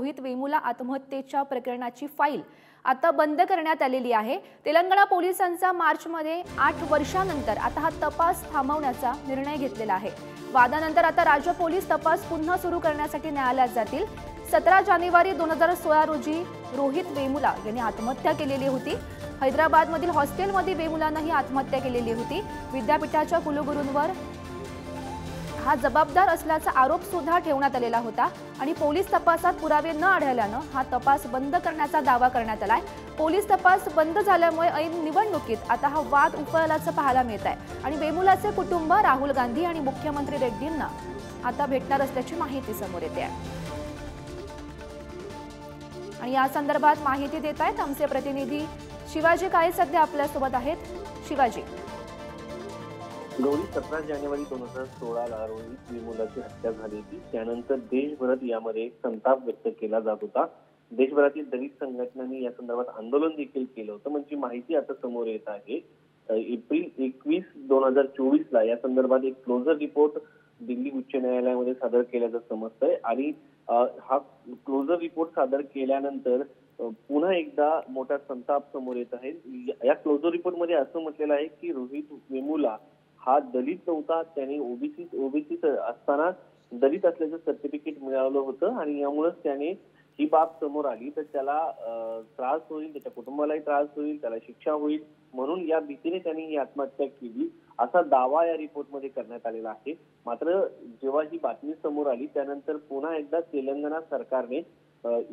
रोहित वेमुला आत्महत्येच्या प्रकरणाची फाईल आता बंद करण्यात आलेली आहे। तेलंगणा पोलिसांचा मार्चमध्ये 8 वर्षांनंतर आता हा तपास थांबवण्याचा निर्णय घेतलेला आहे। वादानंतर आता राज्य पोलीस तपास पुन्हा सुरू करण्यासाठी न्यायालयात जातील। 17 जानेवारी 2016 रोजी रोहित वेमुला यांनी आत्महत्या केलेली होती। हैदराबादमधील हॉस्टेलमध्ये वेमुलाने ही आत्महत्या केलेली होती। विद्यापीठाच्या कुलगुरूंवर हा जबाबदार असल्याचा आरोप सुद्धा ठेवण्यात आलेला होता आणि पोलीस तपासात पुरावे न आढळल्याने हा तपास बंद करण्याचा दावा करण्यात आलाय। पोलीस तपास बंद झाल्यामुळे ऐन निवडणुकीत आता हा वाद उफाळल्याचं पाहायला मिळत आहे आणि वेमुलाचे कुटुंब राहुल गांधी आणि मुख्यमंत्री रेड्डींना आता भेटणार असल्याची माहिती समोर येते आहे। आणि या संदर्भात माहिती देत आहेत आमचे प्रतिनिधी शिवाजी काळे सध्या आपल्या सोबत आहेत। शिवाजी, गौरी 17 जानेवारी 2016 रोहित वेमुलाची हत्या झाली होती। त्यानंतर देशभरात यामध्ये संताप व्यक्त केला जात होता। देशभरातील दलित संघटनांनी या संदर्भात आंदोलन देखील केलं होतं। म्हणजे माहिती आता समोर येत आहे। एप्रिल 21, 2024 या संदर्भात एक क्लोजर रिपोर्ट दिल्ली उच्च न्यायालयामध्ये सादर केल्याचं समजतंय आणि हा क्लोजर रिपोर्ट सादर केल्यानंतर पुन्हा एकदा मोठा संताप समोर येत आहे। या क्लोजर रिपोर्ट मध्ये असं म्हटलेलं आहे की रोहित वेमुला हा दलित नव्हता, त्याने ओबीसी असताना दलित असल्याचं सर्टिफिकेट मिळवलं होतं आणि यामुळेच त्याने ही बाब समोर आली तर त्याला त्रास होईल, त्याच्या कुटुंबालाही त्रास होईल, त्याला शिक्षा होईल म्हणून या भीतीने त्यांनी ही आत्महत्या केली असा दावा या रिपोर्टमध्ये करण्यात आलेला आहे। मात्र जेव्हा ही बातमी समोर आली त्यानंतर पुन्हा एकदा तेलंगणा सरकारने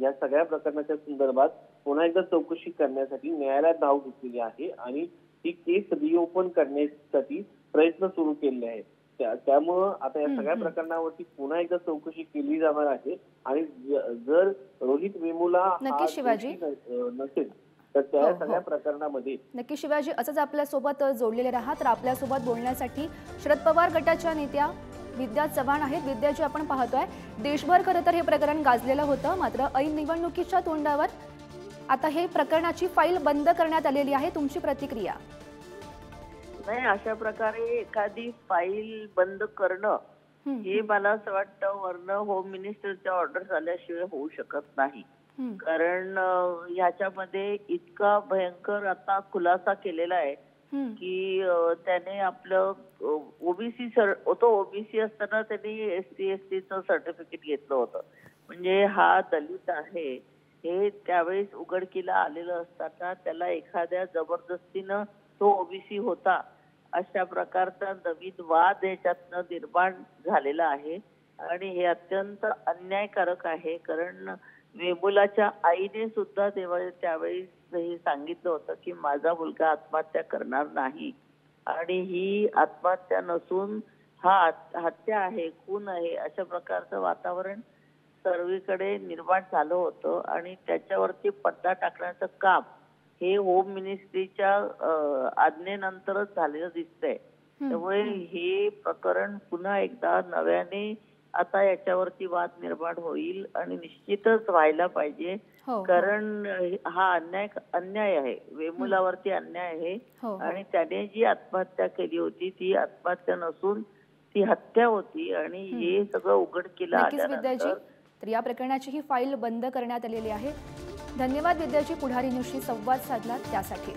या सगळ्या प्रकरणाच्या संदर्भात पुन्हा एकदा चौकशी करण्यासाठी न्यायालयात धाव घेतलेली आहे आणि ही केस रिओपन करण्यासाठी प्रयत्न सुरू केले आहेत। त्यामुळं आता या सगळ्या प्रकरणावरती पुन्हा एकदा चौकशी केली जाणार आहे आणि जर रोहित वेमुला नसेल तर त्या सगळ्या प्रकरणामध्ये नक्की शिवाजी असंच आपल्या सोबत जोडलेले राहा। तर आपल्या सोबत बोलण्यासाठी शरद पवार गटाच्या नेत्या विद्या चव्हाण आहेत। विद्याजी, आपण पाहतोय देशभर खरं तर हे प्रकरण गाजलेलं होतं, मात्र ऐन निवडणुकीच्या तोंडावर आता हे प्रकरणाची फाईल बंद करण्यात आलेली आहे। तुमची प्रतिक्रिया? नाही, अशा प्रकारे एखादी फाईल बंद करणं हे मला असं वाटतं वर्ण होम मिनिस्टरच्या ऑर्डर आल्याशिवाय होऊ शकत नाही। कारण ह्याच्यामध्ये इतका भयंकर आता खुलासा केलेला आहे की त्याने आपलं ओबीसी असताना त्यांनी SC/ST चं सर्टिफिकेट घेतलं होतं। म्हणजे हा दलित आहे हे त्यावेळेस उघडकीला आलेलं असताना त्याला एखाद्या जबरदस्तीनं तो ओबीसी होता अशा प्रकारचा नवीन वाद याच्यातनं निर्माण झालेला आहे आणि हे अत्यंत अन्यायकारक आहे। कारण वेमुलाच्या आईने सुद्धा त्यावेळेस हे सांगितलं होतं की माझा मुलगा आत्महत्या करणार नाही आणि ही आत्महत्या नसून हा हत्या आहे, खून आहे अशा प्रकारचं वातावरण सर्वीकडे निर्माण झालं होतं आणि त्याच्यावरती पडदा टाकण्याचं काम हे होम मिनिस्ट्रीच्या आज्ञेनंतरच झालेलं दिसतंय। त्यामुळे हे प्रकरण पुन्हा एकदा नव्याने आता याच्यावरती वाद निर्माण होईल आणि निश्चितच व्हायला पाहिजे। कारण हा अन्याय आहे, वेमुलावरती अन्याय आहे आणि त्याने जी आत्महत्या केली होती ती आत्महत्या नसून ती हत्या होती आणि हे सगळं उघडकीला आल्यानंतर तर या प्रकरणाची ही फाईल बंद करण्यात आलेली आहे। धन्यवाद विद्याजी, पुढारी न्यूजशी संवाद साधला त्यासाठी।